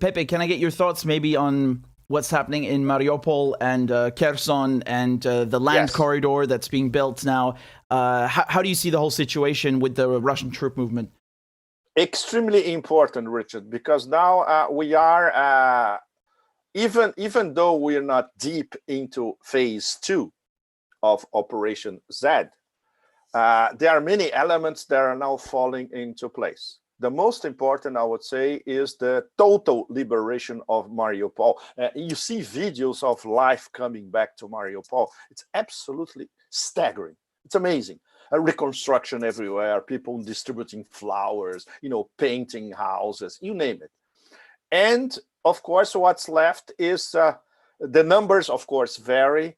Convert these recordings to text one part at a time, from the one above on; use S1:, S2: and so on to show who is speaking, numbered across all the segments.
S1: Pepe, can I get your thoughts maybe on what's happening in Mariupol and Kherson and the land corridor that's being built now? How do you see the whole situation with the Russian troop movement?
S2: Extremely important, Richard, because now we are, even though we are not deep into phase 2 of Operation Z, there are many elements that are now falling into place. The most important, I would say, is the total liberation of Mariupol. You see videos of life coming back to Mariupol. It's absolutely staggering. It's amazing. A reconstruction everywhere, people distributing flowers, painting houses, you name it. And of course, what's left is the numbers, of course, vary.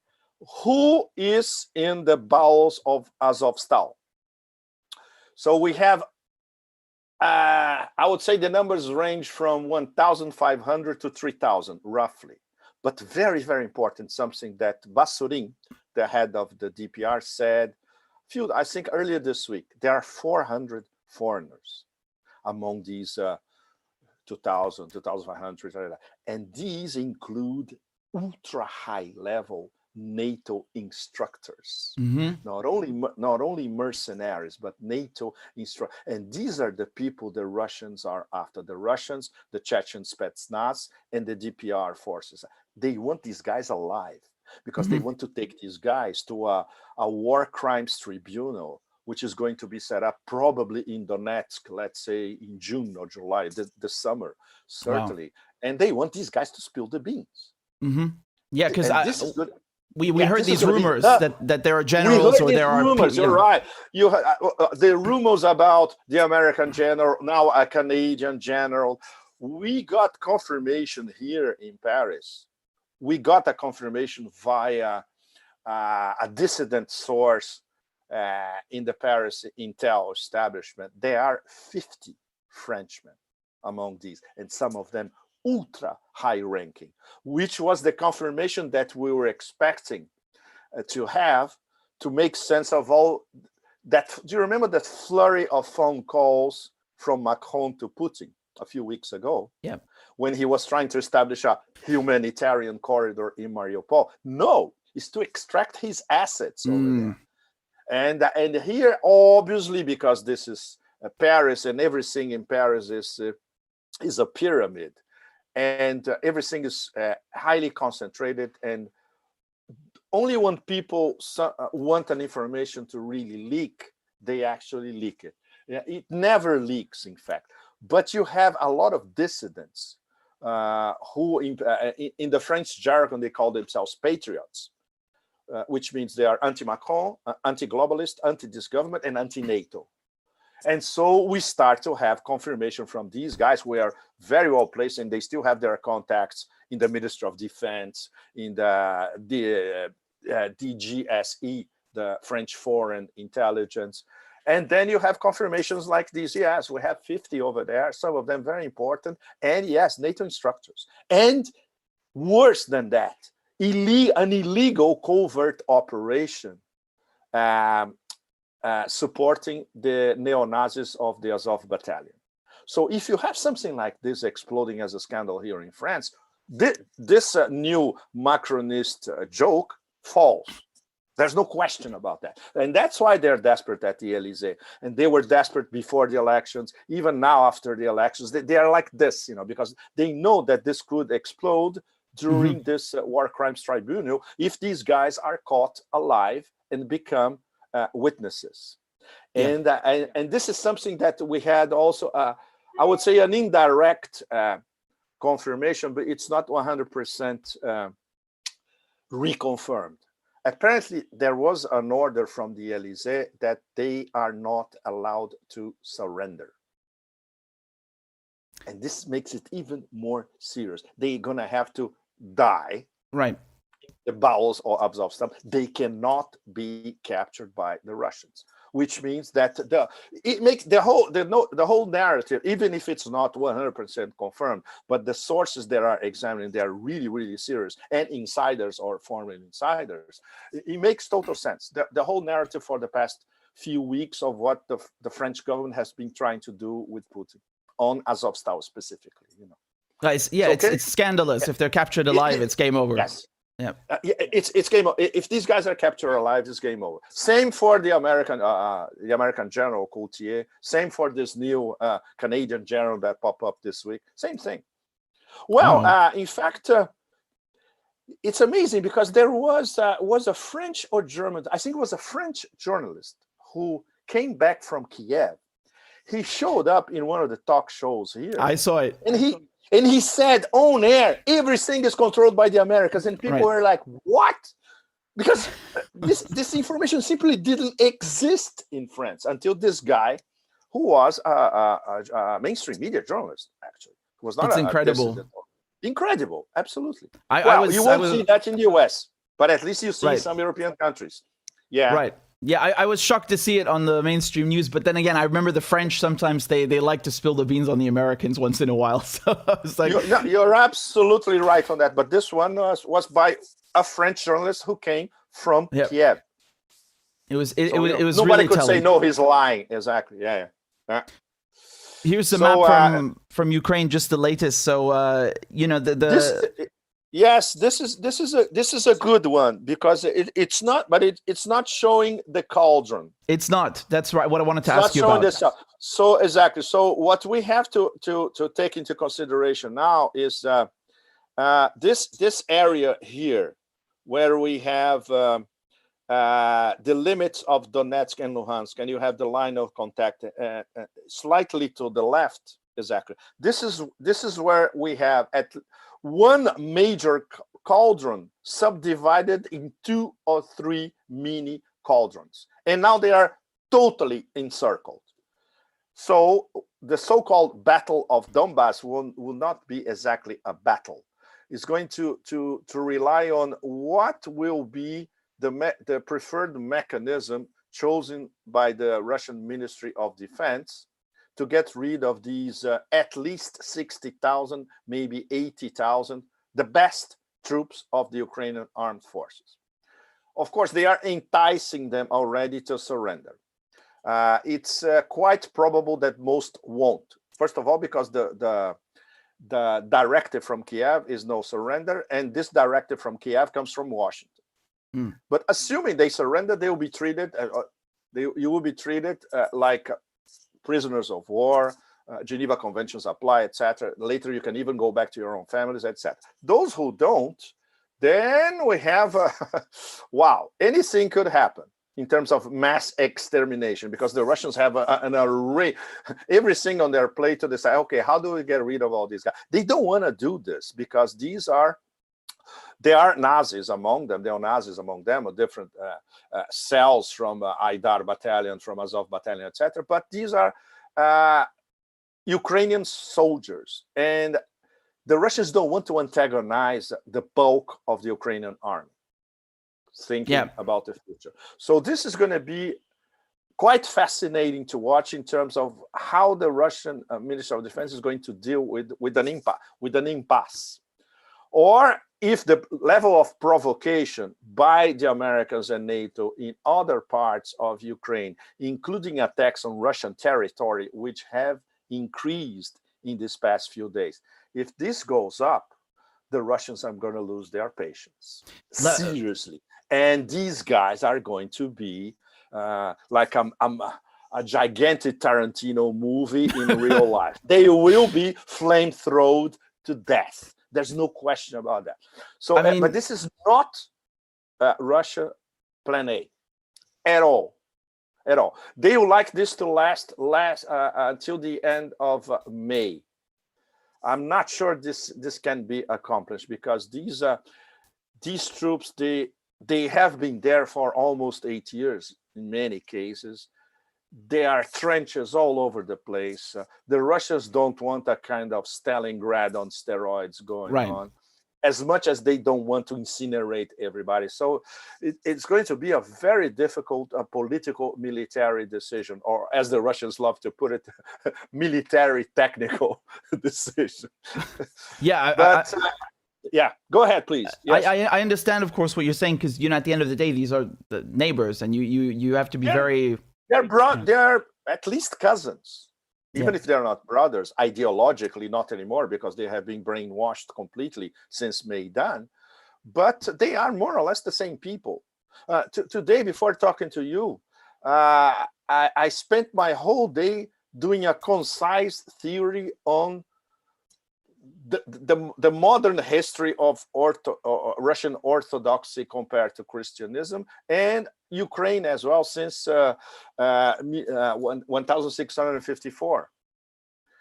S2: Who is in the bowels of Azovstal? So we have, I would say the numbers range from 1,500 to 3,000, roughly. But very, very important, something that Basurin, the head of the DPR, said, I think earlier this week, there are 400 foreigners among these 2,000, 2,500, and these include ultra high level NATO instructors, not only mercenaries, but NATO instructors. And these are the people the Russians are after. The Russians, the Chechen Spetsnaz, and the DPR forces. They want these guys alive because they want to take these guys to a war crimes tribunal, which is going to be set up probably in Donetsk, let's say in June or July, the summer, certainly. Wow. And they want these guys to spill the beans.
S1: Yeah, because we heard these rumors that there are generals or there are
S2: rumors. You're right. The rumors about the American general, now a Canadian general. We got confirmation here in Paris. We got a confirmation via a dissident source in the Paris intel establishment. There are 50 Frenchmen among these, and some of them ultra high ranking, which was the confirmation that we were expecting to have to make sense of all that. Do you remember that flurry of phone calls from Macron to Putin a few weeks ago?
S1: Yeah.
S2: When he was trying to establish a humanitarian corridor in Mariupol? No, it's to extract his assets over there. And here, obviously, because this is Paris and everything in Paris is a pyramid, and everything is highly concentrated, and only when people want an information to really leak, they actually leak it. It never leaks, in fact. But you have a lot of dissidents who, in the French jargon, they call themselves patriots, which means they are anti-Macron, anti-globalist, anti-this government, and anti-NATO. And so we start to have confirmation from these guys who are very well placed, and they still have their contacts in the Ministry of Defense, in the DGSE, the French Foreign Intelligence. And then you have confirmations like these. Yes, we have 50 over there, some of them very important. And yes, NATO instructors. And worse than that, an illegal covert operation supporting the neo-Nazis of the Azov battalion. So if you have something like this exploding as a scandal here in France, this new Macronist joke falls. There's no question about that. And that's why they're desperate at the Elysee. And they were desperate before the elections, even now after the elections. They are like this, because they know that this could explode during this war crimes tribunal if these guys are caught alive and become witnesses. Yeah. And this is something that we had also, I would say, an indirect confirmation, but it's not 100% reconfirmed. Apparently, there was an order from the Elysee that they are not allowed to surrender. And this makes it even more serious. They're going to have to die.
S1: Right.
S2: The bowels of Azovstal. They cannot be captured by the Russians, which means that it makes the whole narrative, even if it's not 100% confirmed, but the sources that are examining, they are really, really serious, and insiders or former insiders. It makes total sense. The whole narrative for the past few weeks of what the French government has been trying to do with Putin on Azovstal specifically,
S1: Guys, yeah, it's scandalous. If they're captured alive, it's game over.
S2: Yes.
S1: Yeah.
S2: It's game over. If these guys are captured alive, it's game over. Same for the American general Coultier. Same for this new Canadian general that popped up this week. Same thing. Well, in fact, it's amazing because there was a French or German, I think it was a French journalist who came back from Kiev. He showed up in one of the talk shows here.
S1: I saw it.
S2: And he said on air, everything is controlled by the Americans. And people were like, what? Because this information simply didn't exist in France until this guy, who was a mainstream media journalist, actually. Was not
S1: it's incredible.
S2: Incredible, absolutely.
S1: You
S2: won't see that in the US, but at least you see some European countries. Yeah.
S1: Right. Yeah, I was shocked to see it on the mainstream news, but then again, I remember the French sometimes they like to spill the beans on the Americans once in a while. So I was like,
S2: you're absolutely right on that. But this one was by a French journalist who came from Kiev.
S1: It was
S2: nobody
S1: really
S2: could
S1: telling.
S2: say no, he's lying. Exactly. Yeah.
S1: Here's the map from Ukraine, just the latest. So
S2: this is a good one because it's not showing the cauldron.
S1: It's not. That's right. What I wanted to ask you about.
S2: So exactly. So what we have to take into consideration now is this area here, where we have the limits of Donetsk and Luhansk, and you have the line of contact slightly to the left. Exactly. This is where we have one major cauldron subdivided in 2 or 3 mini cauldrons, and now they are totally encircled. So the so-called Battle of Donbass will not be exactly a battle. It's going to rely on what will be the preferred mechanism chosen by the Russian Ministry of Defense to get rid of these at least 60,000, maybe 80,000, the best troops of the Ukrainian armed forces. Of course, they are enticing them already to surrender. It's quite probable that most won't. First of all, because the directive from Kiev is no surrender, and this directive from Kiev comes from Washington. But assuming they surrender, they will be treated. You will be treated like prisoners of war. Geneva Conventions apply, etc. Later, you can even go back to your own families, etc. Those who don't, then we have wow, anything could happen in terms of mass extermination, because the Russians have an array, everything on their plate to decide, okay, how do we get rid of all these guys? They don't want to do this because there are Nazis among them, or different cells from Aidar battalion, from Azov battalion, etc. But these are Ukrainian soldiers, and the Russians don't want to antagonize the bulk of the Ukrainian army, thinking about the future. So this is going to be quite fascinating to watch in terms of how the Russian Ministry of Defense is going to deal with an impasse. Or if the level of provocation by the Americans and NATO in other parts of Ukraine, including attacks on Russian territory, which have increased in these past few days, if this goes up, the Russians are going to lose their patience. Seriously. And these guys are going to be like a gigantic Tarantino movie in real life. They will be flame-thrown to death. There's no question about that. So, but this is not Russia plan A at all. At all. They would like this to last until the end of May. I'm not sure this can be accomplished because these troops, they have been there for almost 8 years in many cases. There are trenches all over the place. The Russians don't want a kind of Stalingrad on steroids going on, as much as they don't want to incinerate everybody. So it's going to be a very difficult political military decision, or as the Russians love to put it, military technical decision. Go ahead, please. Yes.
S1: I understand, of course, what you're saying, because at the end of the day, these are the neighbors, and you have to be very.
S2: They're at least cousins. Even if they're not brothers, ideologically not anymore, because they have been brainwashed completely since Maidan, but they are more or less the same people. Today, before talking to you, I spent my whole day doing a concise theory on the modern history of Russian Orthodoxy compared to Christianism, and Ukraine as well, since 1654.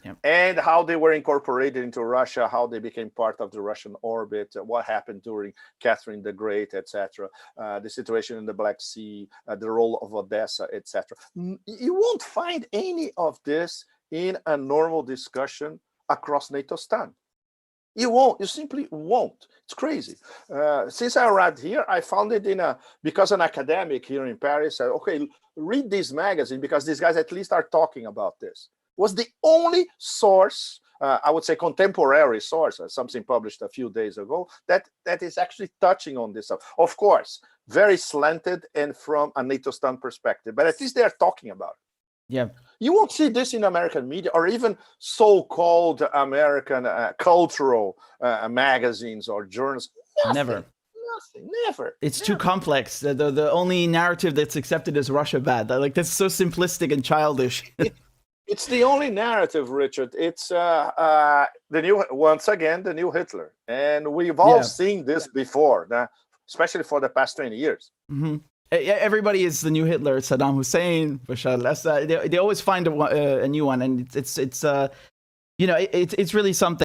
S1: Yep.
S2: And how they were incorporated into Russia, how they became part of the Russian orbit, what happened during Catherine the Great, etc., the situation in the Black Sea, the role of Odessa, etc. You won't find any of this in a normal discussion across NATO stand. You won't. You simply won't. It's crazy. Since I arrived here, I found it because an academic here in Paris said, okay, read this magazine because these guys at least are talking about this. Was the only source, I would say contemporary source, something published a few days ago, that is actually touching on this stuff. Of course, very slanted and from a NATO stand perspective, but at least they are talking about it.
S1: Yeah.
S2: You won't see this in American media or even so-called American cultural magazines or journals.
S1: Never.
S2: Never.
S1: It's too complex. The only narrative that's accepted is Russia bad. Like, that's so simplistic and childish.
S2: It's the only narrative, Richard. It's the new Hitler, and we've all seen this before, especially for the past 20 years.
S1: Mm-hmm. Everybody is the new Hitler. Saddam Hussein, Bashar al-Assad. They always find a new one, and it's really something.